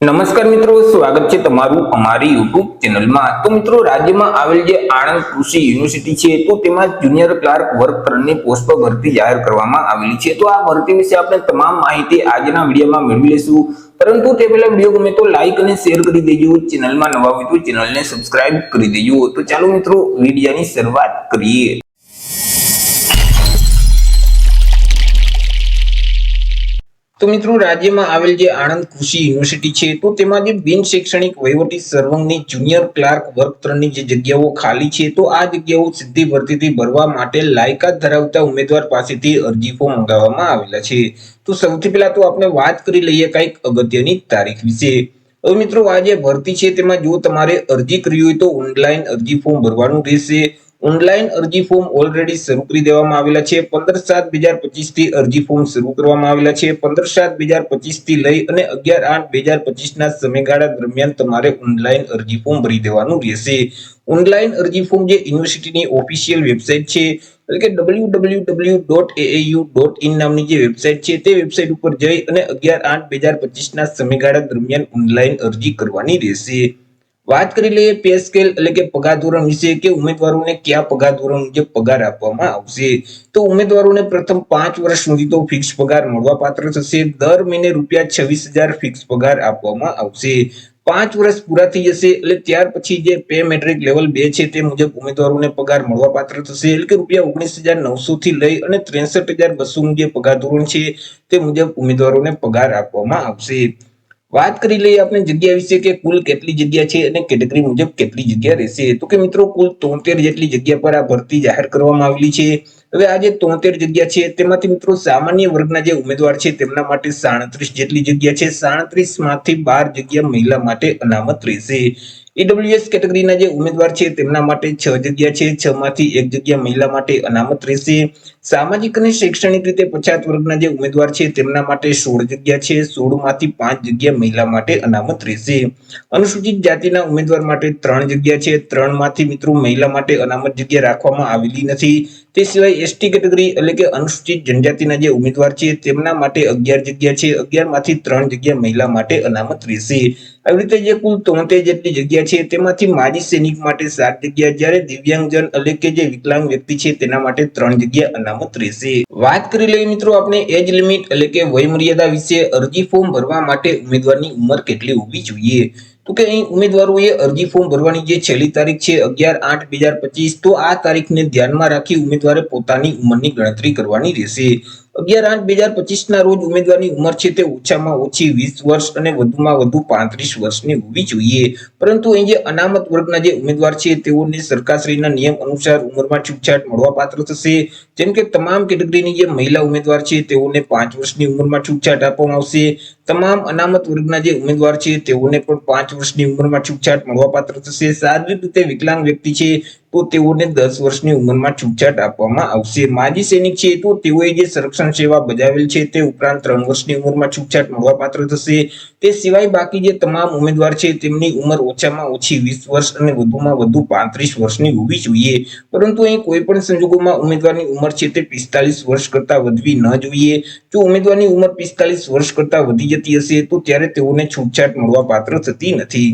નમસ્કાર મિત્રો, સ્વાગત છે તમારું અમારી યુટ્યુબ ચેનલમાં। તો મિત્રો, રાજ્યમાં આવેલ જે આણંદ કૃષિ યુનિવર્સિટી છે તો તેમાં જુનિયર ક્લાર્ક વર્ગ 3ની પોસ્ટ પર ભરતી જાહેર કરવામાં આવેલી છે। તો આ ભરતી વિશે આપણે તમામ માહિતી આજના વિડીયોમાં મેળવી લેશું। પરંતુ તે પહેલા વિડીયો ગમે તો લાઈક અને શેર કરી દેજો। ચેનલમાં નવા હોય તો ચેનલને સબસ્ક્રાઇબ કરી દેજો। તો ચાલો મિત્રો, વિડીયોની શરૂઆત કરીએ। તો મિત્રો, રાજ્યમાં આવેલ જે આણંદ કૃષિ યુનિવર્સિટી છે તો તેમાં જે બિન શૈક્ષણિક વહીવટી સર્વંગની જુનિયર ક્લાર્ક વર્ગ 3ની જે જગ્યાઓ ખાલી છે તો આ જગ્યાઓ સીધી ભરતીથી ભરવા માટે લાયકાત ધરાવતા ઉમેદવાર પાસેથી અરજી ફોર્મ મંગાવવામાં આવેલા છે। તો સૌથી પહેલા તો આપણે વાત કરી લઈએ કંઈક અગત્યની તારીખ વિશે। હવે મિત્રો, આ જે ભરતી છે તેમાં જો તમારે અરજી કરવી હોય તો ઓનલાઈન અરજી ફોર્મ ભરવાનું રહેશે। ઓનલાઈન અરજી ફોર્મ ઓલરેડી શરૂ કરી દેવામાં આવેલા છે। 15/7/2025 થી અરજી ફોર્મ શરૂ કરવામાં આવેલા છે। 15/7/2025 થી લઈ અને 11/8/2025 ના સમયગાળા દરમિયાન તમારે ઓનલાઈન અરજી ફોર્મ ભરી દેવાનું રહેશે। ઓનલાઈન અરજી ફોર્મ જે યુનિવર્સિટીની ઓફિશિયલ વેબસાઇટ છે એટલે કે www.aau.in નામની જે વેબસાઇટ છે તે વેબસાઇટ ઉપર જઈ અને 11/8/2025 ના સમયગાળા દરમિયાન ઓનલાઈન અરજી કરવાની રહેશે। વાત કરી લઈએ પે સ્કેલ એટલે કે પગાર ધોરણ વિશે કે ઉમેદવારોને કયા પગાર ધોરણ મુજબ પગાર આપવામાં આવશે। તો ઉમેદવારોને પ્રથમ 5 વર્ષ સુધી તો ફિક્સ પગાર મળવા પાત્ર થશે। દર મહિને ₹26,000 ફિક્સ પગાર આપવામાં આવશે। 5 વર્ષ પૂરા થઈ જશે એટલે ત્યાર પછી જે પે મેટ્રિક લેવલ 2 છે તે મુજબ ઉમેદવારોને પગાર મળવા પાત્ર થશે એટલે કે ₹19,900 થી લઈ અને 63,200 નું જે પગાર ધોરણ છે તે મુજબ ઉમેદવારોને પગાર આપવામાં આવશે। વાત કરી લઈએ આપણે જગ્યા વિશે કે કુલ કેટલી જગ્યા છે અને કેટેગરી મુજબ કેટલી જગ્યા રહેશે। તો કે મિત્રો, કુલ 73 જેટલી જગ્યા પર આ ભરતી જાહેર કરવામાં આવેલી છે। હવે આ જે 73 જગ્યા છે તેમાંથી મિત્રો સામાન્ય વર્ગના જે ઉમેદવાર છે તેમના માટે 37 જેટલી જગ્યા છે। 37 માંથી 12 જગ્યા મહિલા માટે અનામત રહેશે। ઈડબ્લ્યુએસ કેટેગરીના જે ઉમેદવાર છે તેમના માટે 6 જગ્યા છે। 6 માંથી 1 જગ્યા મહિલા માટે અનામત રહેશે। સામાજિક અને શૈક્ષણિક રીતે પછાત વર્ગના જે ઉમેદવાર છે તેમના માટે 16 જગ્યા છે। 16 માંથી 5 જગ્યા મહિલા માટે અનામત રહેશે। અનુસૂચિત જાતિના ઉમેદવાર માટે 3 જગ્યા છે। 3 માંથી મિત્રો મહિલા માટે અનામત જગ્યા રાખવામાં આવેલી નથી। તે સિવાય એસટી કેટેગરી એટલે કે અનુસૂચિત જનજાતિના જે ઉમેદવાર છે તેમના માટે 11 જગ્યા છે। 11 માંથી 3 જગ્યા મહિલા માટે અનામત રહેશે। આવી રીતે જે કુલ 73 જેટલી જગ્યા છે તેમાંથી માજી સૈનિક માટે 7 જગ્યા, જ્યારે દિવ્યાંગજન એટલે કે જે વિકલાંગ વ્યક્તિ છે તેના માટે 3 જગ્યા અનામત રહેશે। વાત કરી લઈએ મિત્રો આપણે એજ લિમિટ એટલે કે વય મર્યાદા વિશે। અરજી ફોર્મ ભરવા માટે ઉમેદવારની ઉંમર કેટલી હોવી જોઈએ? તો કે અહીં ઉમેદવારોએ અરજી ફોર્મ ભરવાની જે છેલ્લી તારીખ છે 11/8/2025 તો આ તારીખને ધ્યાનમાં રાખી ઉમેદવારે પોતાની ઉંમરની ગણતરી કરવાની રહેશે। 11/8/2025 ના રોજ ઉમેદવારની ઉંમર છે તે ઓછામાં ઓછી 20 વર્ષ અને વધુમાં વધુ 35 વર્ષની હોવી જોઈએ। પરંતુ અહીં જે અનામત વર્ગના જે ઉમેદવાર છે તેઓને સરકારશ્રીના નિયમ અનુસાર ઉંમરમાં છૂટછાટ મળવા પાત્ર થશે। જેમ કે તમામ કેટેગરીની જે મહિલા ઉમેદવાર છે તેઓને 5 વર્ષની ઉંમરમાં છૂટછાટ આપવામાં આવશે। તમામ અનામત વર્ગના જે ઉમેદવાર છે તેઓને પણ 5 વર્ષની ઉંમરમાં છૂટછાટ મળવા પાત્ર થશે। શારીરિક રીતે વિકલાંગ વ્યક્તિ છે તો તેઓને 10 વર્ષની ઉંમરમાં છૂટછાટ આપવામાં આવશે। માજી સૈનિક છે તો તેઓએ જે સંરક્ષણ સેવા બજાવેલ છે તે ઉપરાંત 3 વર્ષની ઉંમરમાં છૂટછાટ મળવા પાત્ર થશે। તે સિવાય બાકી જે તમામ ઉમેદવાર છે તેમની ઉંમર ઓછામાં ઓછી 20 વર્ષ અને વધુમાં વધુ 35 વર્ષની હોવી જોઈએ। પરંતુ અહીં કોઈ પણ સંજોગોમાં ઉમેદવારની ઉંમર છે તે 45 વર્ષ કરતા વધવી ન જોઈએ। જો ઉમેદવારની ઉંમર 45 વર્ષ કરતા વધી જતી હશે તો ત્યારે તેઓને છૂટછાટ મળવા પાત્ર થતી નથી।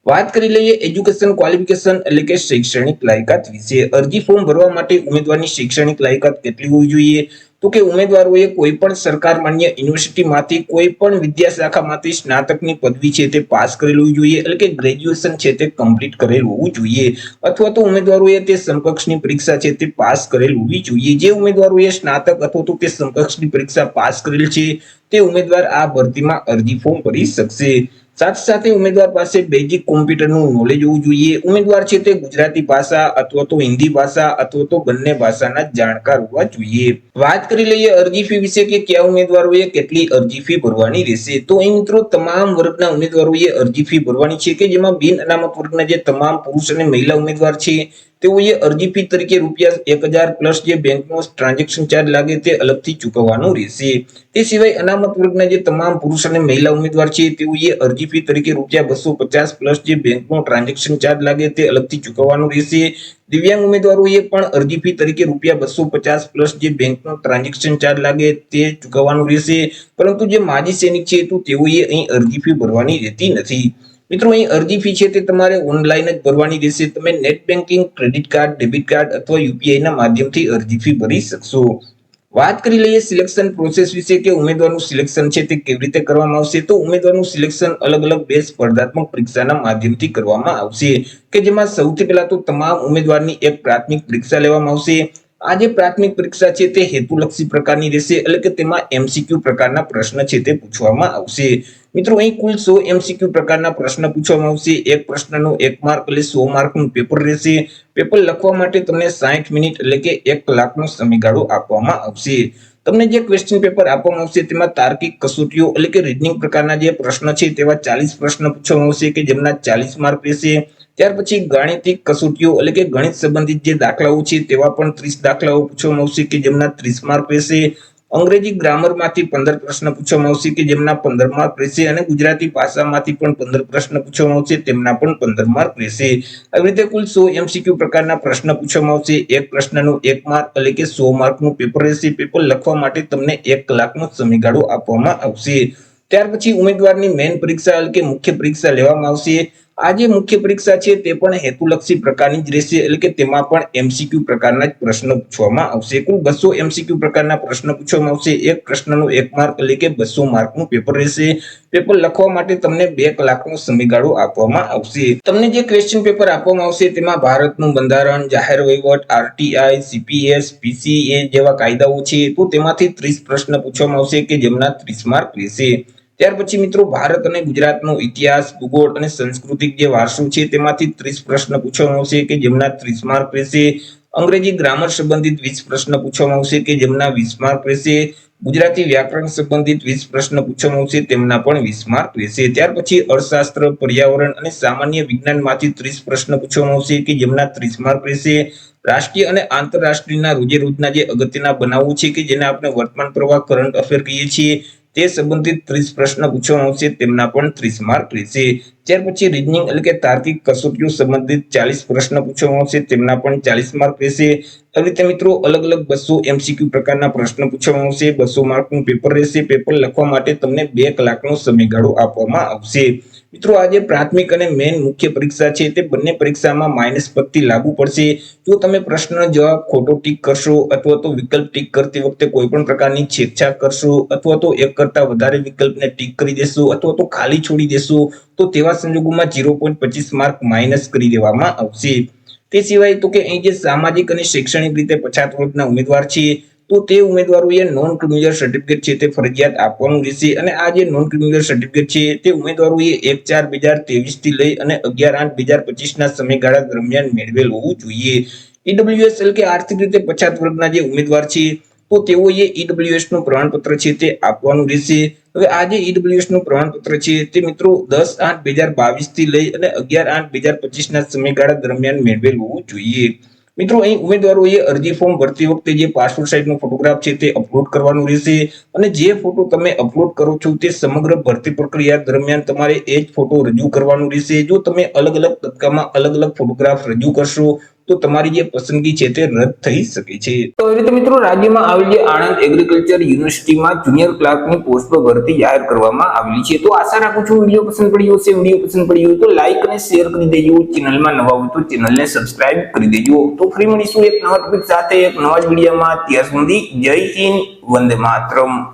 વાત કરી લઈએ એજ્યુકેશન ક્વોલિફિકેશન એટલે કે શૈક્ષણિક લાયકાત વિશે। અરજી ફોર્મ ભરવા માટે ઉમેદવારની શૈક્ષણિક લાયકાત કેટલી હોવી જોઈએ? તો કે ઉમેદવારોએ કોઈ પણ સરકાર માન્ય યુનિવર્સિટીમાંથી કોઈ પણ વિદ્યા શાખામાંથી સ્નાતકની પદવી છે તે પાસ કરેલું હોવું જોઈએ એટલે કે ગ્રેજ્યુએશન છે તે કમ્પ્લીટ કરેલું હોવું જોઈએ। અથવા તો ઉમેદવારોએ તે સમકક્ષની પરીક્ષા છે તે પાસ કરેલ હોવી જોઈએ। જે ઉમેદવારોએ સ્નાતક અથવા તો તે સમકક્ષની પરીક્ષા પાસ કરેલ છે તે ઉમેદવાર આ ભરતીમાં અરજી ફોર્મ ભરી શકશે। સાથે સાથે ઉમેદવાર પાસે બેઝિક કોમ્પ્યુટરનું નોલેજ હોવું જોઈએ। ઉમેદવાર છે તે ગુજરાતી ભાષા અથવા તો હિન્દી ભાષા અથવા તો બંને ભાષાના જાણકાર હોવા જોઈએ। વાત કરી લઈએ અરજી ફી વિશે કે કયા ઉમેદવારોએ કેટલી અરજી ફી ભરવાની રહેશે। તો અહીં મિત્રો તમામ વર્ગના ઉમેદવારોએ અરજી ફી ભરવાની છે કે જેમાં બિન અનામત વર્ગના જે તમામ પુરુષ અને મહિલા ઉમેદવાર છે તેઓએ અરજી ફી તરીકે ₹1,000 પ્લસ જે બેંકનો ટ્રાન્ઝેક્શન ચાર્જ લાગે તે અલગથી ચૂકવવાનું રહેશે। તે સિવાય અનામત વર્ગના જે તમામ પુરુષ અને મહિલા ઉમેદવાર છે તેઓએ અરજી ફી તરીકે ₹250 પ્લસ જે બેંકનો ટ્રાન્ઝેક્શન ચાર્જ લાગે તે અલગથી ચૂકવવાનું રહેશે। દિવ્યાંગ ઉમેદવારોએ પણ અરજી ફી તરીકે ₹250 પ્લસ જે બેંકનો ટ્રાન્ઝેક્શન ચાર્જ લાગે તે ચૂકવવાનું રહેશે, પરંતુ જે માજી સૈનિક છે તો તેઓએ અહીં અરજી ફી ભરવાની રહેતી નથી. મિત્રો, અહીં અરજી ફી છે તે તમારે ઓનલાઈન જ ભરવાની રહેશે. તમે net banking, credit card, debit card અથવા યુપીઆઈ ના માધ્યમથી અરજી ફી ભરી શકશો. વાત કરી લઈએ સિલેક્શન પ્રોસેસ વિશે કે ઉમેદવારનું સિલેક્શન છે તે કેવી રીતે કરવામાં આવશે. તો ઉમેદવારનું સિલેક્શન અલગ અલગ 2 સ્પર્ધાત્મક પરીક્ષાના માધ્યમથી કરવામાં આવશે, કે જેમાં સૌથી પહેલા તો તમામ ઉમેદવારની એક પ્રાથમિક પરીક્ષા લેવામાં આવશે. આ જે પ્રાથમિક પરીક્ષા છે તે હેતુલક્ષી પ્રકારની રહેશે, એટલે કે તેમાં એમસીક્યુ પ્રકારના પ્રશ્ન છે તે પૂછવામાં આવશે. મિત્રો, અહીં કુલ 100 એમસીક્યુ પ્રકારના પ્રશ્ન પૂછવામાં આવશે. એક પ્રશ્નનો 1 માર્ક એટલે 100 માર્કનું પેપર રહેશે. પેપર લખવા માટે તમને 60 મિનિટ એટલે કે 1 કલાકનો સમયગાળો આપવામાં આવશે. તમને જે ક્વેશ્ચન પેપર આપવામાં આવશે તેમાં તાર્કિક કસોટીઓ એટલે કે રીઝનિંગ પ્રકારના જે પ્રશ્ન છે તેવા 40 પ્રશ્ન પૂછવામાં આવશે, કે જેમના 40 માર્ક રહેશે. ત્યાર પછી ગાણિતિક કસોટીઓ એટલે કે ગણિત સંબંધિત જે દાખલાઓ છે તેવા પણ 30 દાખલાઓ પૂછવામાં આવશે, કે જેમના 30 માર્ક રહેશે. અંગ્રેજી ગ્રામરમાંથી 15 પ્રશ્ન પૂછવામાં આવશે, કે જેમના 15 માર્ક રહેશે, અને ગુજરાતી ભાષામાંથી પણ 15 પ્રશ્ન પૂછવામાં આવશે, તેમના પણ 15 માર્ક રહેશે. આવી રીતે કુલ 100 એમસીક્યુ પ્રકારના પ્રશ્ન પૂછવામાં આવશે. એક પ્રશ્નનો 1 માર્ક એટલે કે 100 માર્કનું પેપર રહેશે. પેપર લખવા માટે તમને 1 કલાકનો સમયગાળો આપવામાં આવશે. ત્યાર પછી ઉમેદવારની મેઇન પરીક્ષા એટલે કે મુખ્ય પરીક્ષા લેવામાં આવશે. આ જે મુખ્ય પરીક્ષા છે તે પણ હેતુલક્ષી પ્રકારની જ રહેશે, એટલે કે તેમાં પણ એમસીક્યુ પ્રકારના જ પ્રશ્નો પૂછવામાં આવશે. કુલ 200 એમસીક્યુ પ્રકારના પ્રશ્ન પૂછવામાં આવશે. એક પ્રશ્નનો 1 માર્ક એટલે કે 200 માર્કનું પેપર રહેશે. પેપર લખવા માટે તમને 2 કલાકનો સમયગાળો આપવામાં આવશે. તમને જે ક્વેશ્ચન પેપર આપવામાં આવશે તેમાં ભારતનું બંધારણ, જાહેર વહીવટ, આરટીઆઈ, સીપીએસ, પીસીએ જેવા કાયદાઓ છે તો તેમાંથી 30 પ્રશ્ન પૂછવામાં આવશે, કે જેમના 30 માર્ક રહેશે. ત્યાર પછી મિત્રો, ભારત અને ગુજરાતનો ઇતિહાસ, ભૂગોળ અને સાંસ્કૃતિક જે વારસો છે તેમાંથી 30 પ્રશ્ન પૂછવામાં આવશે, કે જેમના 30 માર્ક રહેશે. અંગ્રેજી ગ્રામર સંબંધિત 20 પ્રશ્ન પૂછવામાં આવશે, કે જેમના 20 માર્ક રહેશે. ગુજરાતી વ્યાકરણ સંબંધિત 20 પ્રશ્ન પૂછવામાં આવશે, તેમના પણ 20 માર્ક રહેશે. ત્યાર પછી અર્થશાસ્ત્ર, પર્યાવરણ અને સામાન્ય વિજ્ઞાનમાંથી 30 પ્રશ્ન પૂછવામાં આવશે, કે જેમના 30 માર્ક રહેશે. રાષ્ટ્રીય અને આંતરરાષ્ટ્રીયના રોજે રોજના જે અગત્યના બનાવો છે, કે જેને આપણે વર્તમાન પ્રવાહ કરંટ અફેર કહીએ છીએ, તે સંબંધિત 30 પ્રશ્ન પૂછવામાં આવશે, તેમના પણ 30 માર્ક રહેશે. ત્યાર પછી રીઝનિંગ એટલે કે તાર્કિક કસોટીઓ સંબંધિત 40 પ્રશ્ન પૂછવામાં આવશે, તેમના પણ 40 માર્ક રહેશે. આવી રીતે મિત્રો અલગ અલગ 200 એમસીક્યુ પ્રકારના પ્રશ્ન પૂછવામાં આવશે. 200 માર્કનું પેપર રહેશે. પેપર લખવા માટે તમને 2 કલાકનો સમયગાળો આપવામાં આવશે. મિત્રો, આ જે પ્રાથમિક અને મેઇન મુખ્ય પરીક્ષા છે તે બંને પરીક્ષામાં માઇનસ પદ્ધતિ લાગુ પડશે. જો તમે પ્રશ્નનો જવાબ ખોટો ટીક કરશો અથવા તો વિકલ્પ ટીક કરતી વખતે કોઈ પણ પ્રકારની છેડછાડ કરશો અથવા તો એક કરતા વધારે વિકલ્પને ટીક કરી દેશો અથવા તો ખાલી છોડી દેશો તો તેવા સંજોગોમાં 0.25 માર્ક માઇનસ કરી દેવામાં આવશે. તે સિવાય તો કે અહીં જે સામાજિક અને શૈક્ષણિક રીતે પછાત વર્ગના ઉમેદવાર છે તો તે ઉમેદવારોએ નોન ક્રિમિનલ સર્ટિફિકેટ છે તે ફરજિયાત આપવાનું રહેશે. અને આ જે નોન ક્રિમિનલ સર્ટિફિકેટ છે તે ઉમેદવારોએ 1/4/2023 થી લઈ અને 11/8/2025 ના સમયગાળા દરમિયાન મેળવેલ હોવું જોઈએ. ઈડબ્લ્યુએસ એટલે કે આર્થિક રીતે પછાત વર્ગના જે ઉમેદવાર છે તો તેઓએ ઈડબ્લ્યુએસ નું પ્રમાણપત્ર છે તે આપવાનું રહેશે. હવે આ જે ઈડબ્લ્યુએસ નું પ્રમાણપત્ર છે તે મિત્રો 10/8/2022 થી લઈ અને 11/8/2025 ના સમયગાળા દરમિયાન મેળવેલ હોવું જોઈએ. મિત્રો, અહીં ઉમેદવારોએ અરજી ફોર્મ ભરતી વખતે જે પાસપોર્ટ સાઇઝનો ફોટોગ્રાફ છે તે અપલોડ કરવાનો રહેશે. અને જે ફોટો તમે અપલોડ કરો છો તે સમગ્ર ભરતી પ્રક્રિયા દરમિયાન તમારે એ જ ફોટો રજૂ કરવાનો રહેશે. જો તમે અલગ અલગ તબક્કામાં અલગ અલગ ફોટોગ્રાફ રજૂ કરશો તો તમારી જે પસંદગી છે તે રદ થઈ શકે છે. તો એ રીતે મિત્રો રાજ્યમાં આવેલી આણંદ એગ્રીકલ્ચર યુનિવર્સિટીમાં જુનિયર ક્લાર્કની પોસ્ટ પર ભરતી જાહેર કરવામાં આવેલી છે. તો આશા રાખું છું વિડીયો પસંદ પડ્યો હશે. વિડીયો પસંદ પડ્યો હોય તો લાઈક અને શેર કરી દેજો. ચેનલમાં નવા હોય તો ચેનલને સબસ્ક્રાઇબ કરી દેજો. તો ફરી મળીશું એક નવા ટોપિક સાથે એક નવા જ વિડીયોમાં. ત્યાં સુધી જય હિન્દ, વંદે માતરમ.